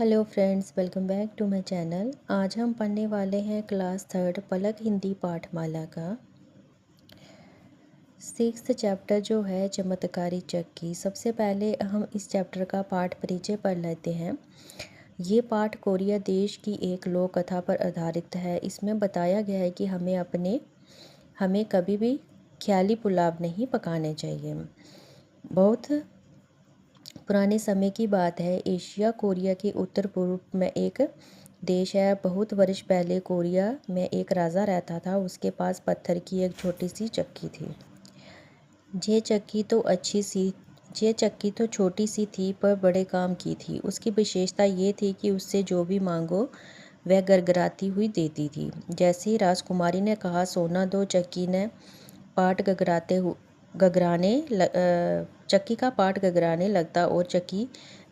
Hello friends, welcome back to my channel. आज हम पढ़ने वाले हैं क्लास थर्ड पलक हिंदी पाठमाला का 6th चैप्टर जो है चमत्कारी चक्की। सबसे पहले हम इस चैप्टर का पाठ परिचय पढ़ लेते हैं। ये पाठ कोरिया देश की एक लोक कथा पर आधारित है। इसमें बताया गया है कि हमें कभी भी ख्याली पुलाव नहीं पकाने चाहिए। बहुत पुराने समय की बात है। एशिया कोरिया के उत्तर पूर्व में एक देश है। बहुत वर्ष पहले कोरिया में एक राजा रहता था। उसके पास पत्थर की एक छोटी सी चक्की थी। ये चक्की तो छोटी सी थी पर बड़े काम की थी। उसकी विशेषता ये थी कि उससे जो भी मांगो वह गड़गड़ाती हुई देती थी। जैसे ही राजकुमारी ने कहा सोना दो, चक्की का पाट गगराने लगता और चक्की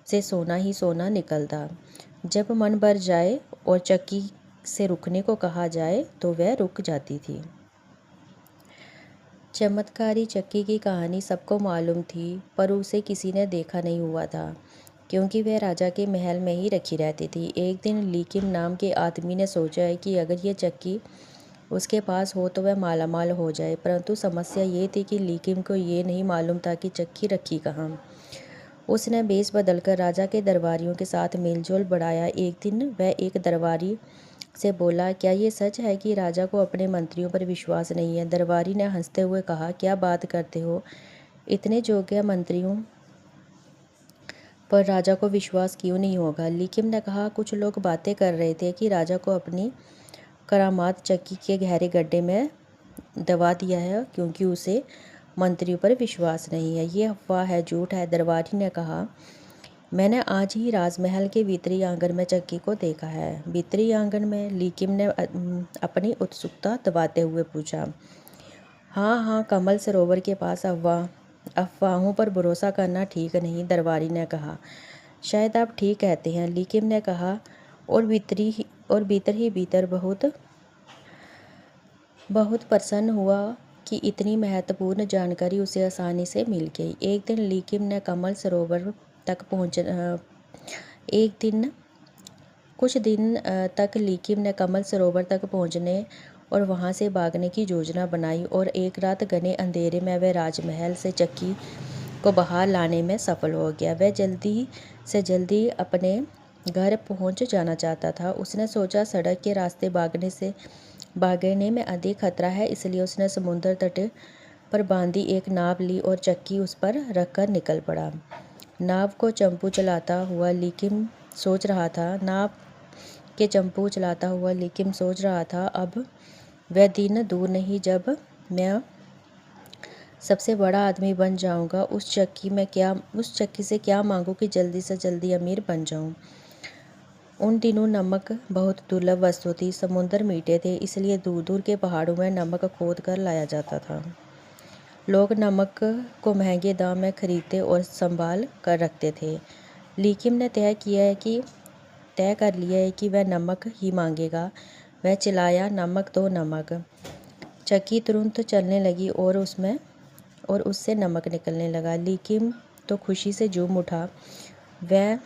से सोना ही सोना निकलता। जब मन भर जाए और चक्की से रुकने को कहा जाए तो वह रुक जाती थी। चमत्कारी चक्की की कहानी सबको मालूम थी, पर उसे किसी ने देखा नहीं हुआ था क्योंकि वह राजा के महल में ही रखी रहती थी। एक दिन लीकिम नाम के आदमी ने सोचा है कि अगर यह चक्की उसके पास हो तो वह मालामाल हो जाए। परंतु समस्या ये थी कि लीकिम को ये नहीं मालूम था कि चक्की रखी कहाँ। उसने भेष बदलकर राजा के दरबारियों के साथ मेलजोल बढ़ाया। एक दिन वह एक दरबारी से बोला, क्या ये सच है कि राजा को अपने मंत्रियों पर विश्वास नहीं है? दरबारी ने हंसते हुए कहा, क्या बात करते हो? इतने योग्य मंत्रियों पर राजा को विश्वास क्यों नहीं होगा? लीकिम ने कहा, कुछ लोग बातें कर रहे थे कि राजा को अपनी करामात चक्की के गहरे गड्ढे में दबा दिया है क्योंकि उसे मंत्रियों पर विश्वास नहीं है। ये अफवाह है, झूठ है। दरबारी ने कहा, मैंने आज ही राजमहल के भीतरी आंगन में चक्की को देखा है। भीतरी आंगन में? लीकिम ने अपनी उत्सुकता दबाते हुए पूछा। हाँ, कमल सरोवर के पास। अफवाहों पर भरोसा करना ठीक नहीं, दरबारी ने कहा। शायद आप ठीक कहते हैं, लीकिम ने कहा, और भीतर ही भीतर बहुत प्रसन्न हुआ कि इतनी महत्वपूर्ण जानकारी उसे आसानी से मिल गई। कुछ दिन तक लीकिम ने कमल सरोवर तक पहुंचने और वहां से भागने की योजना बनाई और एक रात घने अंधेरे में वह राजमहल से चक्की को बाहर लाने में सफल हो गया। वह जल्दी से जल्दी अपने घर पहुंच जाना चाहता था। उसने सोचा सड़क के रास्ते भागने में अधिक खतरा है, इसलिए उसने समुद्र तट पर बांधी एक नाव ली और चक्की उस पर रखकर निकल पड़ा। नाव के चंपू चलाता हुआ लीकिम सोच रहा था, अब वह दिन दूर नहीं जब मैं सबसे बड़ा आदमी बन जाऊंगा। उस चक्की से क्या मांगूं कि जल्दी से जल्दी अमीर बन जाऊं। उन दिनों नमक बहुत दुर्लभ वस्तु थी। समुद्र मीठे थे, इसलिए दूर दूर के पहाड़ों में नमक खोद कर लाया जाता था। लोग नमक को महंगे दाम में खरीदते और संभाल कर रखते थे। लीकिम ने तय कर लिया है कि वह नमक ही मांगेगा। वह चिल्लाया, नमक दो, नमक। चक्की तुरंत चलने लगी और उससे नमक निकलने लगा। लीकिम तो खुशी से झूम उठा। वह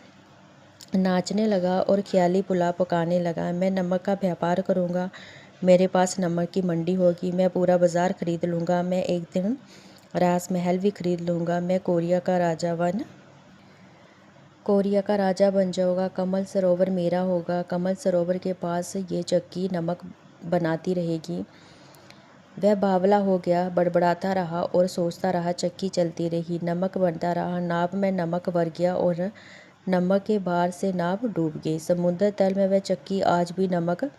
नाचने लगा और ख्याली पुलाव पकाने लगा। मैं नमक का व्यापार करूंगा, मेरे पास नमक की मंडी होगी, मैं पूरा बाजार खरीद लूँगा, मैं एक दिन राजमहल भी खरीद लूँगा, मैं कोरिया का राजा बन जाऊँगा, कमल सरोवर मेरा होगा, कमल सरोवर के पास ये चक्की नमक बनाती रहेगी। वह बावला हो गया, बड़बड़ाता रहा और सोचता रहा। चक्की चलती रही, नमक बनता रहा, नाव में नमक भर गया और नमक के भार से नाव डूब गई। समुद्र तल में वह चक्की आज भी नमक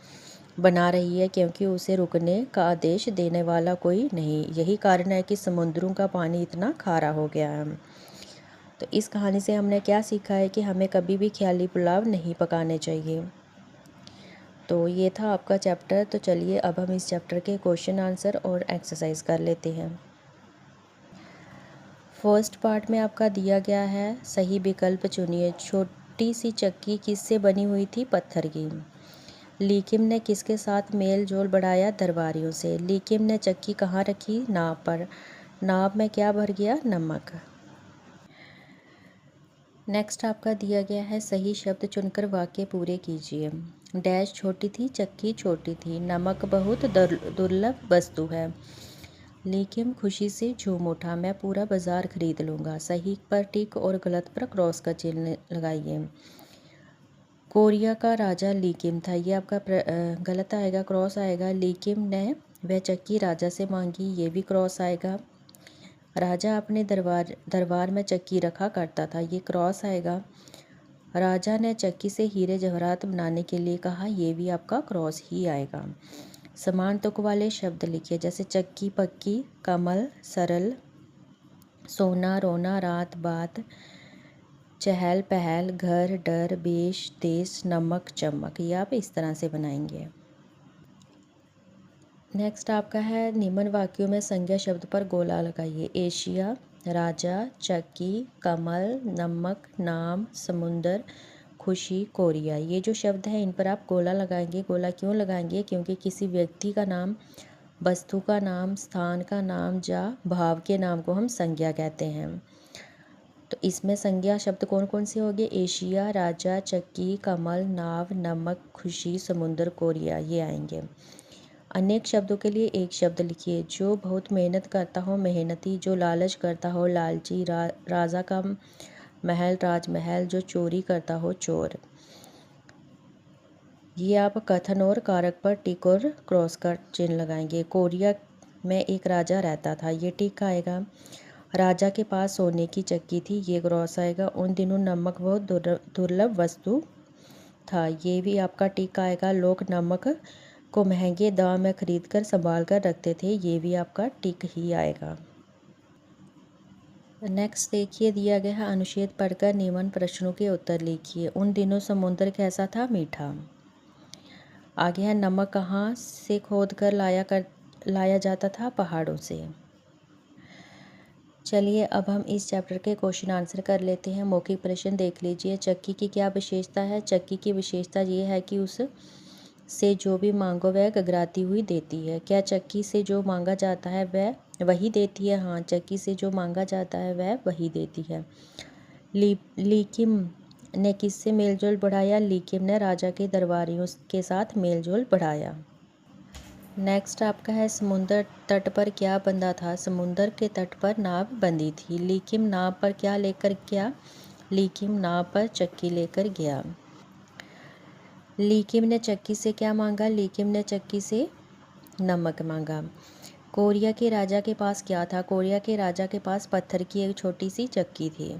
बना रही है क्योंकि उसे रुकने का आदेश देने वाला कोई नहीं। यही कारण है कि समुद्रों का पानी इतना खारा हो गया है। तो इस कहानी से हमने क्या सीखा है कि हमें कभी भी ख्याली पुलाव नहीं पकाने चाहिए। तो ये था आपका चैप्टर। तो चलिए अब हम इस चैप्टर के क्वेश्चन आंसर और एक्सरसाइज कर लेते हैं। फर्स्ट पार्ट में आपका दिया गया है, सही विकल्प चुनिए। छोटी सी चक्की किससे बनी हुई थी? पत्थर की। लीकिम ने किसके साथ मेल जोल बढ़ाया? दरबारियों से। लीकिम ने चक्की कहाँ रखी? नाव पर। नाव में क्या भर गया? नमक। नेक्स्ट आपका दिया गया है सही शब्द चुनकर वाक्य पूरे कीजिए। डैश छोटी थी, चक्की छोटी थी, नमक बहुत दुर्लभ वस्तु है, लेकिन खुशी से झूम उठा, मैं पूरा बाजार खरीद लूँगा। सही पर टिक और गलत पर क्रॉस का चिन्ह लगाइए। कोरिया का राजा लीकिम था, ये आपका गलत आएगा, क्रॉस आएगा। लीकिम ने वह चक्की राजा से मांगी, ये भी क्रॉस आएगा। राजा अपने दरबार में चक्की रखा करता था, ये क्रॉस आएगा। राजा ने चक्की से हीरे जवाहरात बनाने के लिए कहा, ये भी आपका क्रॉस ही आएगा। समान तुक वाले शब्द लिखिए, जैसे चक्की पक्की, कमल सरल, सोना रोना, रात बात, चहल पहल, घर डर, बेश देश, नमक चमक, ये आप इस तरह से बनाएंगे। नेक्स्ट आपका है निम्न वाक्यों में संज्ञा शब्द पर गोला लगाइए। एशिया, राजा, चक्की, कमल, नमक, नाम, समुंदर, खुशी, कोरिया, ये जो शब्द हैं इन पर आप गोला लगाएंगे। गोला क्यों लगाएंगे? क्योंकि किसी व्यक्ति का नाम, वस्तु का नाम, स्थान का नाम या भाव के नाम को हम संज्ञा कहते हैं। तो इसमें संज्ञा शब्द कौन कौन से होंगे? एशिया, राजा, चक्की, कमल, नाव, नमक, खुशी, समुंदर, कोरिया, ये आएंगे। अनेक शब्दों के लिए एक शब्द लिखिए। जो बहुत मेहनत करता हो, मेहनती। जो लालच करता हो, लालची। राजा का महल, राजमहल। जो चोरी करता हो, चोर। ये आप कथन और कारक पर टिक और क्रॉस का चिन्ह लगाएंगे। कोरिया में एक राजा रहता था, ये टिक आएगा। राजा के पास सोने की चक्की थी, ये क्रॉस आएगा। उन दिनों नमक बहुत दुर्लभ वस्तु था, ये भी आपका टिक आएगा। लोग नमक को महंगे दाम में खरीद कर संभाल कर रखते थे, ये भी आपका टिक ही आएगा। नेक्स्ट देखिए, दिया गया है अनुच्छेद पढ़कर निम्न प्रश्नों के उत्तर लिखिए। उन दिनों समुद्र कैसा था? मीठा। आगे है नमक कहाँ से खोद कर लाया जाता था? पहाड़ों से। चलिए अब हम इस चैप्टर के क्वेश्चन आंसर कर लेते हैं। मौखिक प्रश्न देख लीजिए। चक्की की क्या विशेषता है? चक्की की विशेषता ये है कि उस से जो भी मांगो वह गगराती हुई देती है। क्या चक्की से जो मांगा जाता है वह वही देती है? हाँ, चक्की से जो मांगा जाता है वह वही देती है। लीकिम ने किससे मेलजोल बढ़ाया? लीकिम ने राजा के दरबारियों के साथ मेलजोल बढ़ाया। नेक्स्ट आपका है समुद्र तट पर क्या बंधा था? समुद्र के तट पर नाव बंधी थी। लीकिम नाव पर क्या लेकर गया? लीकिम नाव पर चक्की लेकर गया। लीकिम ने चक्की से क्या मांगा? लीकिम ने चक्की से नमक मांगा। कोरिया के राजा के पास क्या था? कोरिया के राजा के पास पत्थर की एक छोटी सी चक्की थी।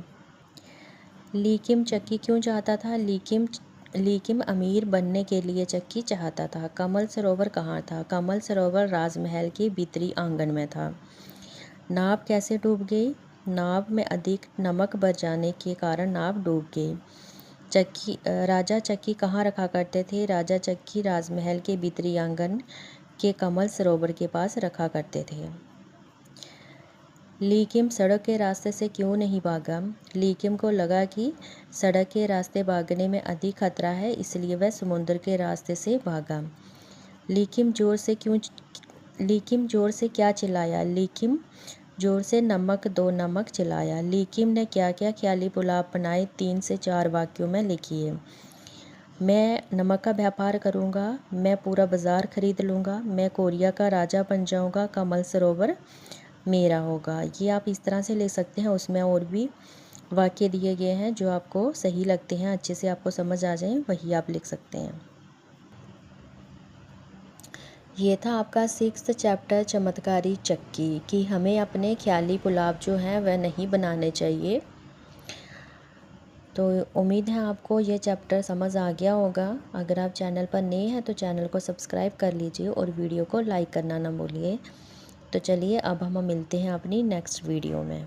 लीकिम चक्की क्यों चाहता था? लीकिम अमीर बनने के लिए चक्की चाहता था। कमल सरोवर कहाँ था? कमल सरोवर राजमहल के भीतरी आंगन में था। नाव कैसे डूब गई? नाव में अधिक नमक भर जाने के कारण नाव डूब गई। राजा चक्की कहाँ रखा करते थे? राजा चक्की राजमहल के भीतरी आंगन के कमल सरोवर के पास रखा करते थे। लीकिम सड़क के रास्ते से क्यों नहीं भागा? लीकिम को लगा कि सड़क के रास्ते भागने में अधिक खतरा है, इसलिए वह समुद्र के रास्ते से भागा। लीकिम जोर से क्या चिल्लाया? लीकिम जोर से नमक दो, नमक चिल्लाया। लीकिम ने क्या क्या ख्याली पुलाव बनाए? 3 से 4 वाक्यों में लिखिए। मैं नमक का व्यापार करूँगा, मैं पूरा बाजार खरीद लूँगा, मैं कोरिया का राजा बन जाऊँगा, कमल सरोवर मेरा होगा। ये आप इस तरह से ले सकते हैं। उसमें और भी वाक्य दिए गए हैं जो आपको सही लगते हैं, अच्छे से आपको समझ आ जाए, वही आप लिख सकते हैं। ये था आपका 6th चैप्टर चमत्कारी चक्की कि हमें अपने ख्याली पुलाव जो हैं वह नहीं बनाने चाहिए। तो उम्मीद है आपको ये चैप्टर समझ आ गया होगा। अगर आप चैनल पर नए हैं तो चैनल को सब्सक्राइब कर लीजिए और वीडियो को लाइक करना ना भूलिए। तो चलिए अब हम मिलते हैं अपनी नेक्स्ट वीडियो में।